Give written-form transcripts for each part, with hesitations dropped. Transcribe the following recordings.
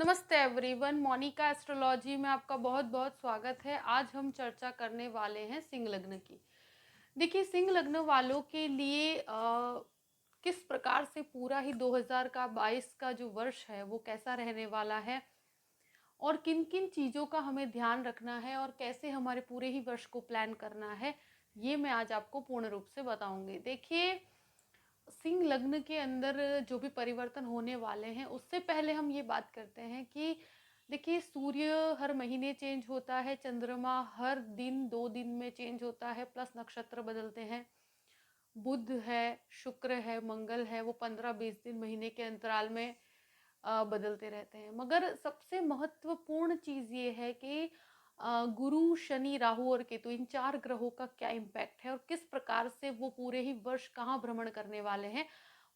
नमस्ते everyone, Monika astrology में आपका बहुत बहुत स्वागत है। आज हम चर्चा करने वाले हैं सिंह लग्न की। देखिए, सिंह लग्न वालों के लिए किस प्रकार से पूरा ही 2022 का जो वर्ष है वो कैसा रहने वाला है और किन किन चीज़ों का हमें ध्यान रखना है और कैसे हमारे पूरे ही वर्ष को प्लान करना है, ये मैं आज आपको पूर्ण रूप से बताऊंगी। देखिए, सिंह लग्न के अंदर जो भी परिवर्तन होने वाले हैं उससे पहले हम ये बात करते हैं कि देखिए, सूर्य हर महीने चेंज होता है, चंद्रमा हर दिन 2 दिन में चेंज होता है, प्लस नक्षत्र बदलते हैं। बुध है, शुक्र है, मंगल है, वो 15-20 दिन महीने के अंतराल में बदलते रहते हैं। मगर सबसे महत्वपूर्ण चीज़ ये है कि गुरु, शनि, राहु और केतु, इन 4 ग्रहों का क्या इम्पैक्ट है और किस प्रकार से वो पूरे ही वर्ष कहाँ भ्रमण करने वाले हैं,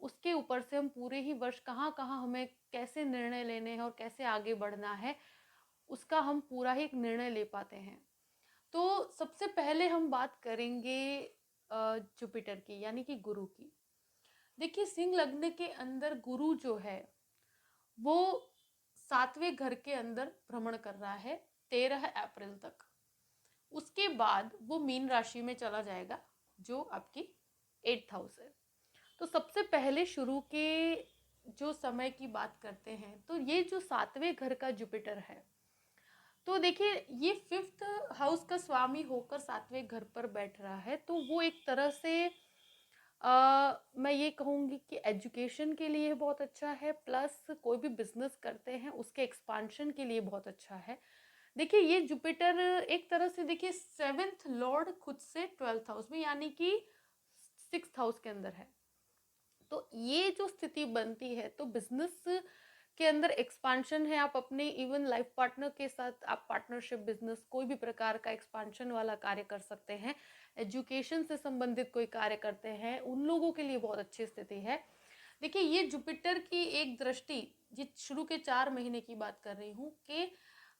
उसके ऊपर से हम पूरे ही वर्ष कहाँ कहाँ हमें कैसे निर्णय लेने हैं और कैसे आगे बढ़ना है, उसका हम पूरा ही एक निर्णय ले पाते हैं। तो सबसे पहले हम बात करेंगे जुपिटर की, यानी कि गुरु की। देखिए, सिंह लग्न के अंदर गुरु जो है वो 7वें घर के अंदर भ्रमण कर रहा है 13 अप्रैल तक। उसके बाद वो मीन राशि में चला जाएगा, जो आपकी 8th हाउस है। तो सबसे पहले शुरू के जो समय की बात करते हैं, तो ये जो 7वें घर का जुपिटर है, तो देखिए, ये 5th हाउस का स्वामी होकर 7वें घर पर बैठ रहा है। तो वो एक तरह से मैं ये कहूँगी कि एजुकेशन के लिए बहुत अच्छा है, प्लस कोई भी बिजनेस करते हैं उसके एक्सपांशन के लिए बहुत अच्छा है। देखिए, ये जुपिटर एक तरह से, देखिए, 7th लॉर्ड खुद से 12th हाउस में, यानी कि 6th हाउस के अंदर है। तो ये जो स्थिति बनती है, तो बिजनेस के अंदर एक्सपांशन है। आप अपने इवन लाइफ पार्टनर के साथ आप पार्टनरशिप बिजनेस, कोई भी प्रकार का एक्सपांशन वाला कार्य कर सकते हैं। एजुकेशन से संबंधित कोई कार्य करते हैं, उन लोगों के लिए बहुत अच्छी स्थिति है। देखिए, ये जुपिटर की एक दृष्टि, जिस शुरू के 4 महीने की बात कर रही हूँ, कि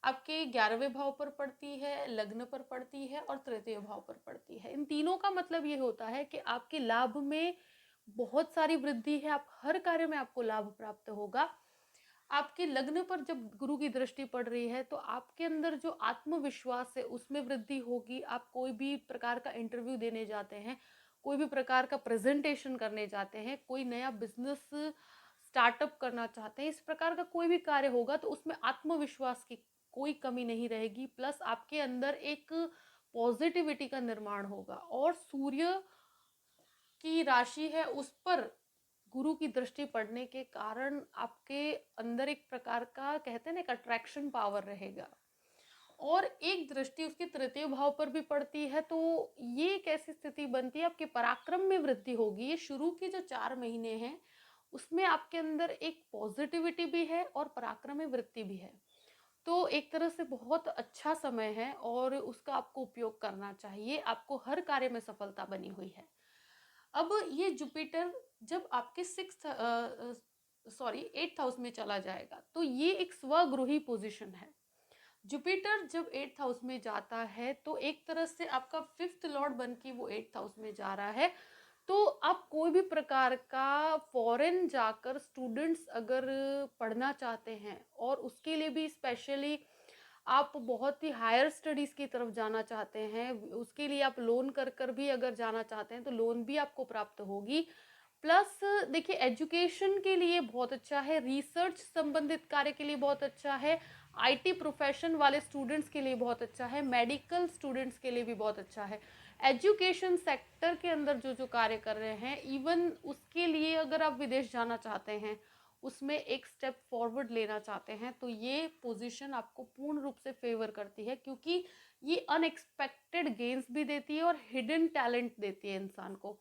आपके 11वें भाव पर पड़ती है, लग्न पर पड़ती है और तृतीय भाव पर पड़ती है। इन तीनों का मतलब ये होता है कि आपके लाभ में बहुत सारी वृद्धि है, आप हर कार्य में आपको लाभ प्राप्त होगा। आपके लग्न पर जब गुरु की दृष्टि पड़ रही है, तो आपके अंदर जो आत्मविश्वास है उसमें वृद्धि होगी। आप कोई भी प्रकार का इंटरव्यू देने जाते हैं, कोई भी प्रकार का प्रेजेंटेशन करने जाते हैं, कोई नया बिजनेस स्टार्टअप करना चाहते हैं, इस प्रकार का कोई भी कार्य होगा तो उसमें आत्मविश्वास की कोई कमी नहीं रहेगी। प्लस आपके अंदर एक पॉजिटिविटी का निर्माण होगा। और सूर्य की राशि है, उस पर गुरु की दृष्टि पड़ने के कारण आपके अंदर एक प्रकार का, कहते हैं ना, एक अट्रैक्शन पावर रहेगा। और एक दृष्टि उसके तृतीय भाव पर भी पड़ती है, तो ये एक ऐसी स्थिति बनती है, आपके पराक्रम में वृद्धि होगी। ये शुरू के जो 4 महीने हैं उसमें आपके अंदर एक पॉजिटिविटी भी है और पराक्रम में वृद्धि भी है। तो एक तरह से बहुत अच्छा समय है और उसका आपको उपयोग करना चाहिए। आपको हर कार्य में सफलता बनी हुई है। अब ये जुपिटर जब आपके 8th हाउस में चला जाएगा, तो ये एक स्वगृही पोजीशन है। जुपिटर जब 8th हाउस में जाता है, तो एक तरह से आपका 5th लॉर्ड बन के वो 8th हाउस में जा रहा है। तो आप कोई भी प्रकार का फॉरेन जाकर स्टूडेंट्स अगर पढ़ना चाहते हैं, और उसके लिए भी स्पेशली आप बहुत ही हायर स्टडीज़ की तरफ जाना चाहते हैं, उसके लिए आप लोन कर कर भी अगर जाना चाहते हैं, तो लोन भी आपको प्राप्त होगी। प्लस देखिए, एजुकेशन के लिए बहुत अच्छा है, रिसर्च संबंधित कार्य के लिए बहुत अच्छा है, आईटी प्रोफेशन वाले स्टूडेंट्स के लिए बहुत अच्छा है, मेडिकल स्टूडेंट्स के लिए भी बहुत अच्छा है। एजुकेशन सेक्टर के अंदर जो जो कार्य कर रहे हैं, इवन उसके लिए अगर आप विदेश जाना चाहते हैं, उसमें एक स्टेप फॉरवर्ड लेना चाहते हैं, तो ये पोजीशन आपको पूर्ण रूप से फेवर करती है, क्योंकि ये अनएक्सपेक्टेड गेन्स भी देती है और हिडन टैलेंट देती है इंसान को।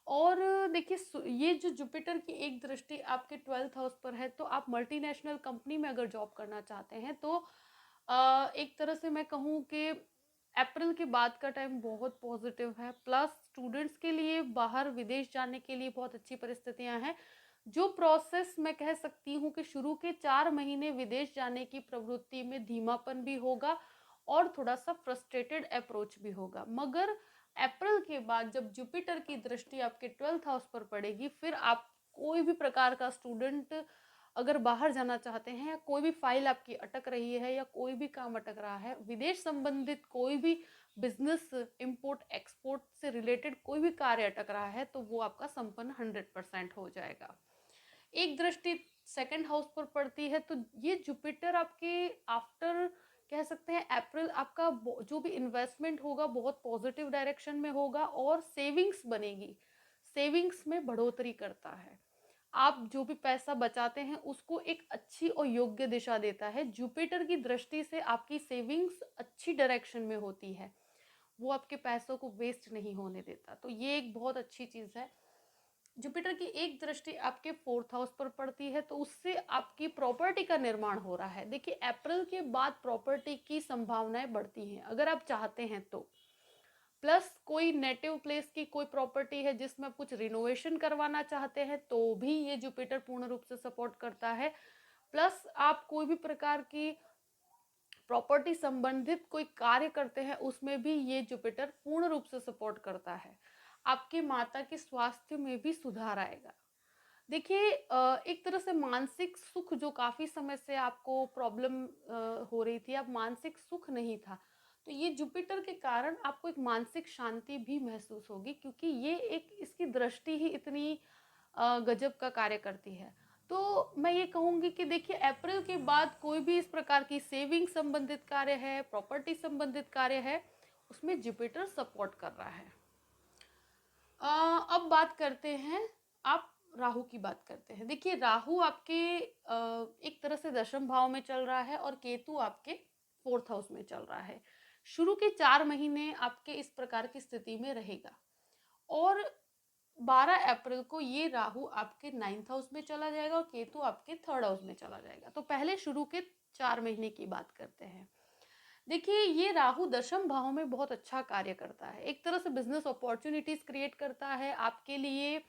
और देखिए, ये जो जुपिटर की एक दृष्टि आपके 12th हाउस पर है, तो आप मल्टीनेशनल कंपनी में अगर जॉब करना चाहते हैं, तो एक तरह से मैं कहूँ कि अप्रैल के बाद का टाइम बहुत पॉजिटिव है। प्लस स्टूडेंट्स के लिए बाहर विदेश जाने के लिए बहुत अच्छी परिस्थितियां हैं। जो प्रोसेस, मैं कह सकती हूँ कि शुरू के 4 महीने विदेश जाने की प्रवृत्ति में धीमापन भी होगा और थोड़ा सा फ्रस्ट्रेटेड अप्रोच भी होगा। मगर अप्रैल के बाद जब जुपिटर की दृष्टि आपके 12th हाउस पर पड़ेगी, फिर आप कोई भी प्रकार का स्टूडेंट अगर बाहर जाना चाहते हैं या कोई भी फाइल आपकी अटक रही है या कोई भी काम अटक रहा है, विदेश संबंधित कोई भी बिजनेस, इंपोर्ट एक्सपोर्ट से रिलेटेड कोई भी कार्य अटक रहा है, तो वो आपका संपन्न 100% हो जाएगा। एक दृष्टि सेकंड हाउस पर पड़ती है, तो ये जुपिटर आपके आफ्टर कह सकते हैं अप्रैल, आपका जो भी इन्वेस्टमेंट होगा बहुत पॉजिटिव डायरेक्शन में होगा और सेविंग्स बनेगी, सेविंग्स में बढ़ोतरी करता है। आप जो भी पैसा बचाते हैं उसको एक अच्छी और योग्य दिशा देता है। जुपिटर की दृष्टि से आपकी सेविंग्स अच्छी डायरेक्शन में होती है, वो आपके पैसों को वेस्ट नहीं होने देता, तो ये एक बहुत अच्छी चीज़ है। जुपिटर की एक दृष्टि आपके 4th हाउस पर पड़ती है, तो उससे आपकी प्रॉपर्टी का निर्माण हो रहा है। देखिए अप्रैल के बाद प्रॉपर्टी की संभावनाएं बढ़ती हैं अगर आप चाहते हैं तो। प्लस कोई नेटिव प्लेस की कोई प्रॉपर्टी है जिसमें आप कुछ रिनोवेशन करवाना चाहते हैं, तो भी ये जुपिटर पूर्ण रूप से सपोर्ट करता है। प्लस आप कोई भी प्रकार की प्रॉपर्टी संबंधित कोई कार्य करते हैं, उसमें भी ये जुपिटर पूर्ण रूप से सपोर्ट करता है। आपके माता के स्वास्थ्य में भी सुधार आएगा। देखिए एक तरह से मानसिक सुख जो काफ़ी समय से आपको प्रॉब्लम हो रही थी, अब मानसिक सुख नहीं था, तो ये जुपिटर के कारण आपको एक मानसिक शांति भी महसूस होगी, क्योंकि ये एक इसकी दृष्टि ही इतनी गजब का कार्य करती है। तो मैं ये कहूँगी कि देखिए अप्रैल के बाद कोई भी इस प्रकार की सेविंग संबंधित कार्य है, प्रॉपर्टी संबंधित कार्य है, उसमें जुपिटर सपोर्ट कर रहा है। अब बात करते हैं, आप राहु की बात करते हैं। देखिए राहु आपके एक तरह से दशम भाव में चल रहा है और केतु आपके 4th हाउस में चल रहा है। शुरू के 4 महीने आपके इस प्रकार की स्थिति में रहेगा और 12 अप्रैल को ये राहु आपके 9th हाउस में चला जाएगा और केतु आपके 3rd हाउस में चला जाएगा। तो पहले शुरू के 4 महीने की बात करते हैं। देखिए ये राहु दशम भाव में बहुत अच्छा कार्य करता है, एक तरह से बिजनेस अपॉर्चुनिटीज क्रिएट करता है आपके लिए।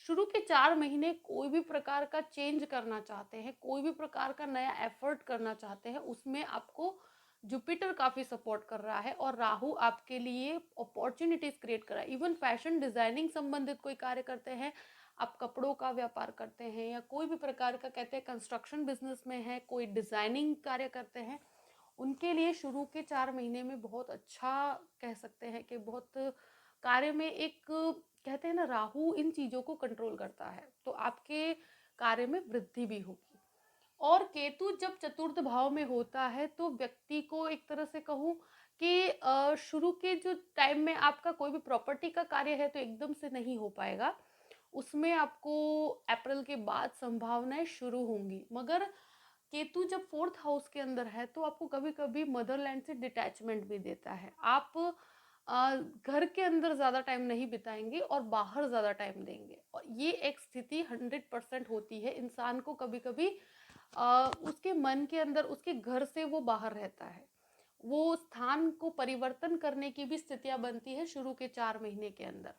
शुरू के 4 महीने कोई भी प्रकार का चेंज करना चाहते हैं, कोई भी प्रकार का नया एफर्ट करना चाहते हैं, उसमें आपको जुपिटर काफी सपोर्ट कर रहा है और राहु आपके लिए अपॉर्चुनिटीज क्रिएट कर रहा है। इवन फैशन डिजाइनिंग संबंधित कोई कार्य करते हैं, आप कपड़ों का व्यापार करते हैं या कोई भी प्रकार का कहते हैं कंस्ट्रक्शन बिजनेस में है, कोई डिजाइनिंग कार्य करते हैं, उनके लिए शुरू के 4 महीने में बहुत अच्छा कह सकते हैं कि बहुत कार्य में एक कहते हैं ना, राहु इन चीज़ों को कंट्रोल करता है, तो आपके कार्य में वृद्धि भी होगी। और केतु जब चतुर्थ भाव में होता है तो व्यक्ति को एक तरह से कहूँ कि शुरू के जो टाइम में आपका कोई भी प्रॉपर्टी का कार्य है तो एकदम से नहीं हो पाएगा, उसमें आपको अप्रैल के बाद संभावनाएं शुरू होंगी। मगर केतु जब 4th हाउस के अंदर है तो आपको कभी कभी मदरलैंड से डिटैचमेंट भी देता है। आप घर के अंदर ज़्यादा टाइम नहीं बिताएंगे और बाहर ज़्यादा टाइम देंगे, और ये एक स्थिति 100% होती है। इंसान को कभी कभी उसके मन के अंदर उसके घर से वो बाहर रहता है, वो स्थान को परिवर्तन करने की भी स्थितियां बनती है शुरू के 4 महीने के अंदर।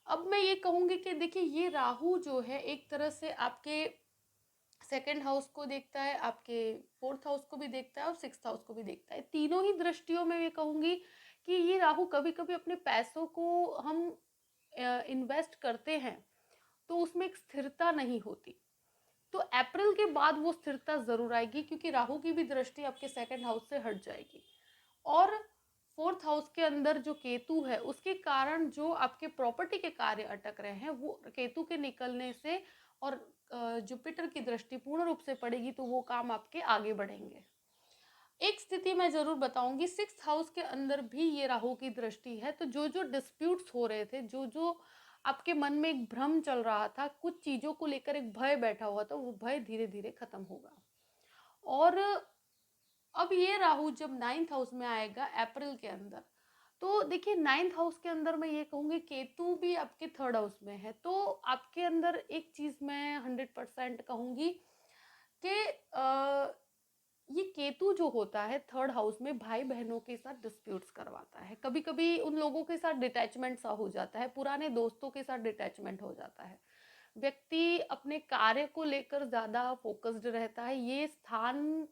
अब मैं ये कहूँगी कि देखिए ये राहु जो है एक तरह से आपके सेकंड हाउस को देखता है, आपके 4th हाउस को भी देखता है और 6th हाउस को भी देखता है। तीनों ही दृष्टियों में मैं कहूँगी कि ये राहु कभी कभी अपने पैसों को हम इन्वेस्ट करते हैं तो उसमें एक स्थिरता नहीं होती, तो अप्रैल के बाद वो स्थिरता जरूर आएगी, क्योंकि राहु की भी दृष्टि आपके सेकंड हाउस से हट जाएगी और 4th हाउस के अंदर जो केतु है उसके कारण जो आपके प्रॉपर्टी के कार्य अटक रहे हैं वो केतु के निकलने से और जुपिटर की दृष्टि पूर्ण रूप से पड़ेगी, तो वो काम आपके आगे बढ़ेंगे। एक स्थिति मैं जरूर बताऊंगी, 6th हाउस के अंदर भी ये राहु की दृष्टि है, तो जो जो डिस्प्यूट्स हो रहे थे, जो जो आपके मन में एक भ्रम चल रहा था, कुछ चीजों को लेकर एक भय बैठा हुआ था, वो भय धीरे धीरे खत्म होगा। और अब ये राहु जब 9th हाउस में आएगा अप्रैल के अंदर, तो देखिए 9th हाउस के अंदर मैं ये कहूँगी केतु भी आपके 3rd हाउस में है, तो आपके अंदर एक चीज़ मैं 100% कहूँगी कि ये केतु जो होता है 3rd हाउस में भाई बहनों के साथ डिस्प्यूट्स करवाता है, कभी कभी उन लोगों के साथ डिटैचमेंट सा हो जाता है, पुराने दोस्तों के साथ डिटैचमेंट हो जाता है, व्यक्ति अपने कार्य को लेकर ज़्यादा फोकस्ड रहता है। ये स्थान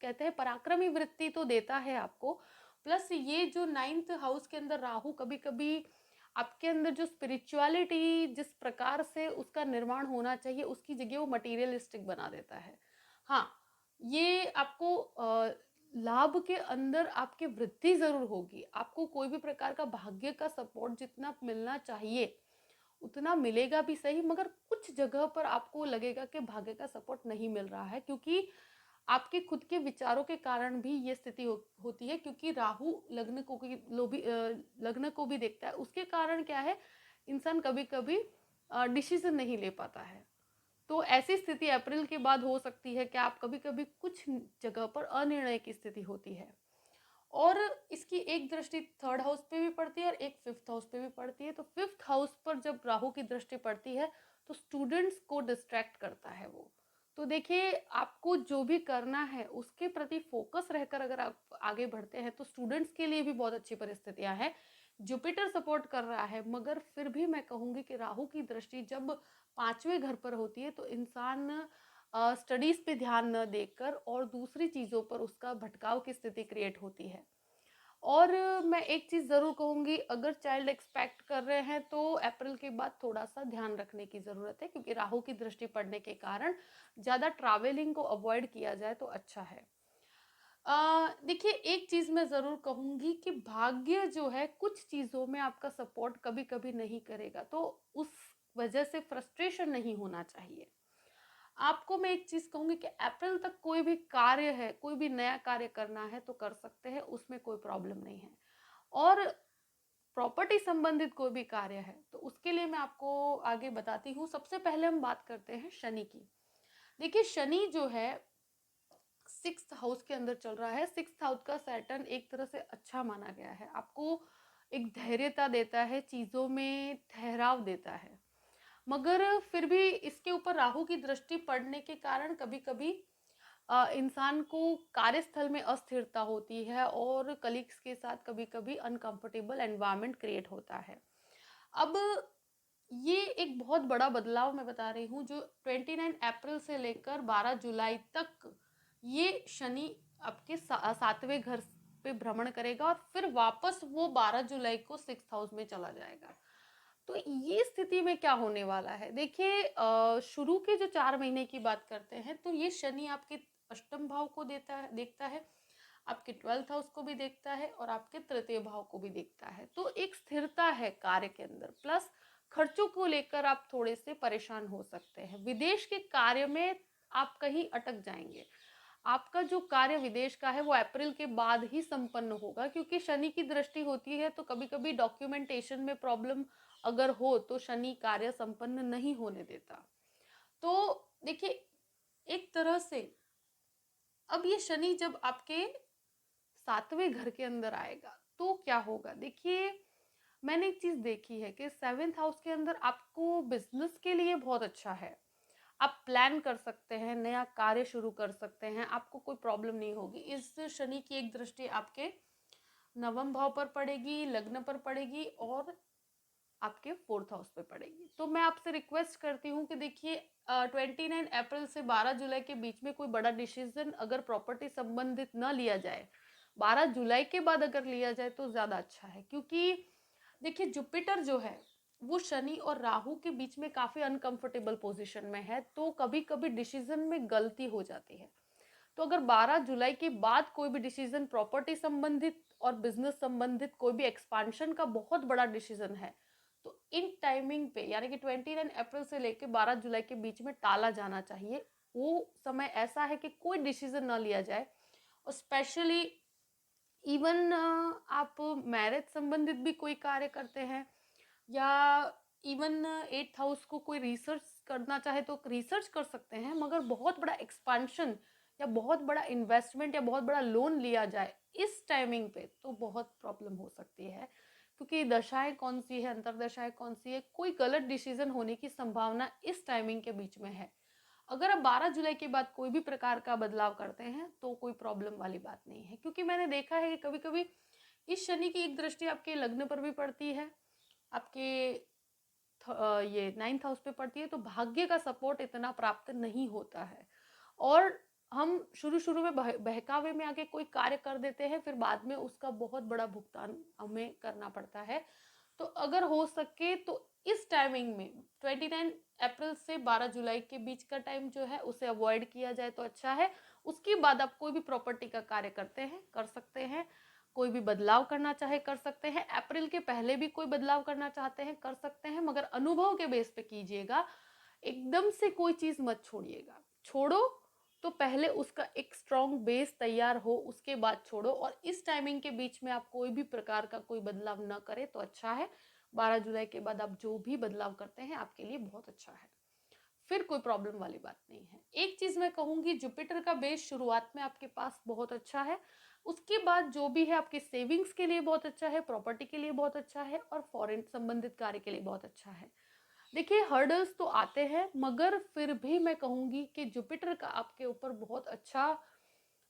कहते हैं पराक्रमी वृत्ति तो देता है आपको, प्लस ये जो 9th हाउस के अंदर राहु कभी कभी आपके अंदर जो स्पिरिचुअलिटी जिस प्रकार से उसका निर्माण होना चाहिए उसकी जगह वो मटेरियलिस्टिक बना देता है। हाँ, ये आपको लाभ के अंदर आपकी वृद्धि ज़रूर होगी। आपको कोई भी प्रकार का भाग्य का सपोर्ट जितना मिलना चाहिए उतना मिलेगा भी सही, मगर कुछ जगह पर आपको लगेगा कि भाग्य का सपोर्ट नहीं मिल रहा है, क्योंकि आपके खुद के विचारों के कारण भी ये स्थिति होती है। क्योंकि राहु लग्न को भी देखता है, उसके कारण क्या है, इंसान कभी कभी डिसीजन नहीं ले पाता है। तो ऐसी स्थिति अप्रैल के बाद हो सकती है कि आप कभी कभी कुछ जगह पर अनिर्णय की स्थिति होती है। और इसकी एक दृष्टि थर्ड हाउस पे भी पड़ती है और एक फिफ्थ हाउस पे भी पड़ती है। तो फिफ्थ हाउस पर जब राहु की दृष्टि पड़ती है तो स्टूडेंट्स को डिस्ट्रैक्ट करता है वो। तो देखिए, आपको जो भी करना है उसके प्रति फोकस रहकर अगर आप आगे बढ़ते हैं तो स्टूडेंट्स के लिए भी बहुत अच्छी परिस्थितियां हैं। जुपिटर सपोर्ट कर रहा है, मगर फिर भी मैं कहूँगी कि राहु की दृष्टि जब 5वें घर पर होती है तो इंसान स्टडीज पे ध्यान न देकर और दूसरी चीज़ों पर उसका भटकाव की स्थिति क्रिएट होती है। और मैं एक चीज़ ज़रूर कहूँगी, अगर चाइल्ड एक्सपेक्ट कर रहे हैं तो अप्रैल के बाद थोड़ा सा ध्यान रखने की ज़रूरत है, क्योंकि राहु की दृष्टि पड़ने के कारण ज़्यादा ट्रैवलिंग को अवॉइड किया जाए तो अच्छा है। देखिए, एक चीज़ मैं ज़रूर कहूँगी कि भाग्य जो है कुछ चीज़ों में आपका सपोर्ट कभी कभी नहीं करेगा, तो उस वजह से फ्रस्ट्रेशन नहीं होना चाहिए। आपको मैं एक चीज़ कहूँगी कि अप्रैल तक कोई भी कार्य है, कोई भी नया कार्य करना है तो कर सकते हैं, उसमें कोई प्रॉब्लम नहीं है। और प्रॉपर्टी संबंधित कोई भी कार्य है तो उसके लिए मैं आपको आगे बताती हूँ। सबसे पहले हम बात करते हैं शनि की। देखिए, शनि जो है सिक्स्थ हाउस के अंदर चल रहा है। सिक्स्थ हाउस का सैटर्न एक तरह से अच्छा माना गया है, आपको एक धैर्यता देता है, चीज़ों में ठहराव देता है। मगर फिर भी इसके ऊपर राहु की दृष्टि पड़ने के कारण कभी कभी इंसान को कार्यस्थल में अस्थिरता होती है और कलीग्स के साथ कभी कभी अनकंफर्टेबल एनवायरनमेंट क्रिएट होता है। अब ये एक बहुत बड़ा बदलाव मैं बता रही हूँ जो 29 अप्रैल से लेकर 12 जुलाई तक ये शनि आपके 7वें घर पे भ्रमण करेगा और फिर वापस वो 12 जुलाई को 6th हाउस में चला जाएगा। तो ये स्थिति में क्या होने वाला है, देखिए, शुरू के जो 4 महीने की बात करते हैं तो ये शनि आपके अष्टम भाव को देखता है, आपके 12th हाउस को भी देखता है और आपके तृतीय भाव को भी देखता है। तो एक स्थिरता है कार्य के अंदर, प्लस खर्चों को लेकर आप थोड़े से परेशान हो सकते हैं। विदेश के कार्य में आप कहीं अटक जाएंगे। आपका जो कार्य विदेश का है वो अप्रैल के बाद ही संपन्न होगा, क्योंकि शनि की दृष्टि होती है तो कभी कभी डॉक्यूमेंटेशन में प्रॉब्लम अगर हो तो शनि कार्य संपन्न नहीं होने देता। तो देखिए, एक तरह से अब ये शनि जब आपके 7वें घर के अंदर आएगा तो क्या होगा, देखिए, मैंने एक चीज देखी है कि 7th हाउस के अंदर आपको बिजनेस के लिए बहुत अच्छा है। आप प्लान कर सकते हैं, नया कार्य शुरू कर सकते हैं, आपको कोई प्रॉब्लम नहीं होगी। इस शनि की एक दृष्टि आपके नवम भाव पर पड़ेगी, लग्न पर पड़ेगी और आपके 4th हाउस पे पड़ेगी। तो मैं आपसे रिक्वेस्ट करती हूँ कि देखिए, 29 अप्रैल से 12 जुलाई के बीच में कोई बड़ा डिसीजन अगर प्रॉपर्टी संबंधित न लिया जाए, 12 जुलाई के बाद अगर लिया जाए तो ज़्यादा अच्छा है। क्योंकि देखिए, जुपिटर जो है वो शनि और राहु के बीच में काफ़ी अनकंफर्टेबल पोजीशन में है, तो कभी कभी डिसीजन में गलती हो जाती है। तो अगर 12 जुलाई के बाद कोई भी डिसीजन प्रॉपर्टी संबंधित और बिजनेस संबंधित कोई भी एक्सपांशन का बहुत बड़ा डिसीजन है तो इन टाइमिंग पे, यानी कि 29 अप्रैल से लेकर 12 जुलाई के बीच में टाला जाना चाहिए। वो समय ऐसा है कि कोई डिसीजन ना लिया जाए। और स्पेशली इवन आप मैरिज संबंधित भी कोई कार्य करते हैं या इवन 8th हाउस को कोई रिसर्च करना चाहे तो रिसर्च कर सकते हैं, मगर बहुत बड़ा एक्सपांशन या बहुत बड़ा इन्वेस्टमेंट या बहुत बड़ा लोन लिया जाए इस टाइमिंग पे तो बहुत प्रॉब्लम हो सकती है। क्योंकि दशाएं कौन सी है, अंतरदशाएं कौन सी है, कोई गलत डिसीजन होने की संभावना इस टाइमिंग के बीच में है। अगर आप 12 जुलाई के बाद कोई भी प्रकार का बदलाव करते हैं तो कोई प्रॉब्लम वाली बात नहीं है। क्योंकि मैंने देखा है कि कभी कभी इस शनि की एक दृष्टि आपके लग्न पर भी पड़ती है, आपके ये 9th हाउस पे पड़ती है, तो भाग्य का सपोर्ट इतना प्राप्त नहीं होता है। और हम शुरू शुरू में बहकावे में आके कोई कार्य कर देते हैं, फिर बाद में उसका बहुत बड़ा भुगतान हमें करना पड़ता है। तो अगर हो सके तो इस टाइमिंग में 29 अप्रैल से 12 जुलाई के बीच का टाइम जो है उसे अवॉइड किया जाए तो अच्छा है। उसके बाद आप कोई भी प्रॉपर्टी का कार्य करते हैं कर सकते हैं, कोई भी बदलाव करना चाहे कर सकते हैं, अप्रैल के पहले भी कोई बदलाव करना चाहते हैं कर सकते हैं, मगर अनुभव के बेस पे कीजिएगा। एकदम से कोई चीज मत छोड़िएगा, छोड़ो तो पहले उसका एक स्ट्रॉन्ग बेस तैयार हो उसके बाद छोड़ो, और इस टाइमिंग के बीच में आप कोई भी प्रकार का कोई बदलाव न करें तो अच्छा है। 12 जुलाई के बाद आप जो भी बदलाव करते हैं आपके लिए बहुत अच्छा है, फिर कोई प्रॉब्लम वाली बात नहीं है। एक चीज मैं कहूंगी, जुपिटर का बेस शुरुआत में आपके पास बहुत अच्छा है, उसके बाद जो भी है आपके सेविंग्स के लिए बहुत अच्छा है, प्रॉपर्टी के लिए बहुत अच्छा है, और फॉरेन संबंधित कार्य के लिए बहुत अच्छा है। देखिए हर्डल्स तो आते हैं, मगर फिर भी मैं कहूंगी कि जुपिटर का आपके ऊपर बहुत अच्छा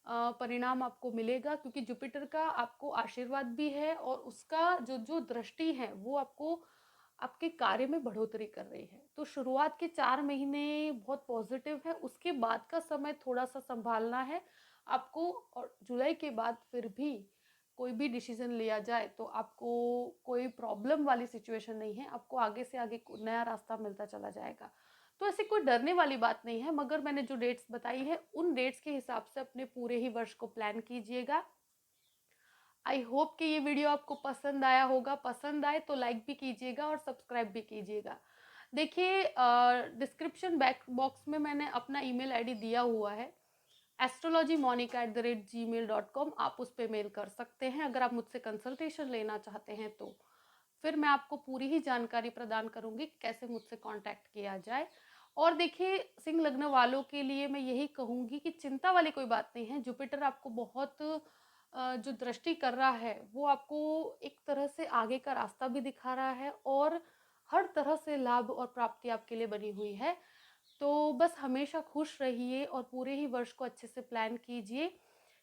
परिणाम आपको मिलेगा, क्योंकि जुपिटर का आपको आशीर्वाद भी है और उसका जो जो दृष्टि है वो आपको आपके कार्य में बढ़ोतरी कर रही है। तो शुरुआत के 4 महीने बहुत पॉजिटिव है, उसके बाद का समय थोड़ा सा संभालना है आपको, और जुलाई के बाद फिर भी कोई भी डिसीजन लिया जाए तो आपको कोई प्रॉब्लम वाली सिचुएशन नहीं है, आपको आगे से आगे नया रास्ता मिलता चला जाएगा। तो ऐसी कोई डरने वाली बात नहीं है, मगर मैंने जो डेट्स बताई है उन डेट्स के हिसाब से अपने पूरे ही वर्ष को प्लान कीजिएगा। आई होप कि ये वीडियो आपको पसंद आया होगा, पसंद आए तो लाइक भी कीजिएगा और सब्सक्राइब भी कीजिएगा। देखिए डिस्क्रिप्शन बैक बॉक्स में मैंने अपना ईमेल आईडी दिया हुआ है, astrologymonica@gmail.com, आप उस पर मेल कर सकते हैं अगर आप मुझसे कंसल्टेशन लेना चाहते हैं तो। फिर मैं आपको पूरी ही जानकारी प्रदान करूंगी कि कैसे मुझसे कांटेक्ट किया जाए। और देखिए सिंह लग्न वालों के लिए मैं यही कहूंगी कि चिंता वाली कोई बात नहीं है, जुपिटर आपको बहुत जो दृष्टि कर रहा है वो आपको एक तरह से आगे का रास्ता भी दिखा रहा है, और हर तरह से लाभ और प्राप्ति आपके लिए बनी हुई है। तो बस हमेशा खुश रहिए और पूरे ही वर्ष को अच्छे से प्लान कीजिए,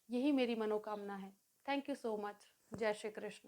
यही मेरी मनोकामना है। Thank you so much. जय श्री कृष्ण।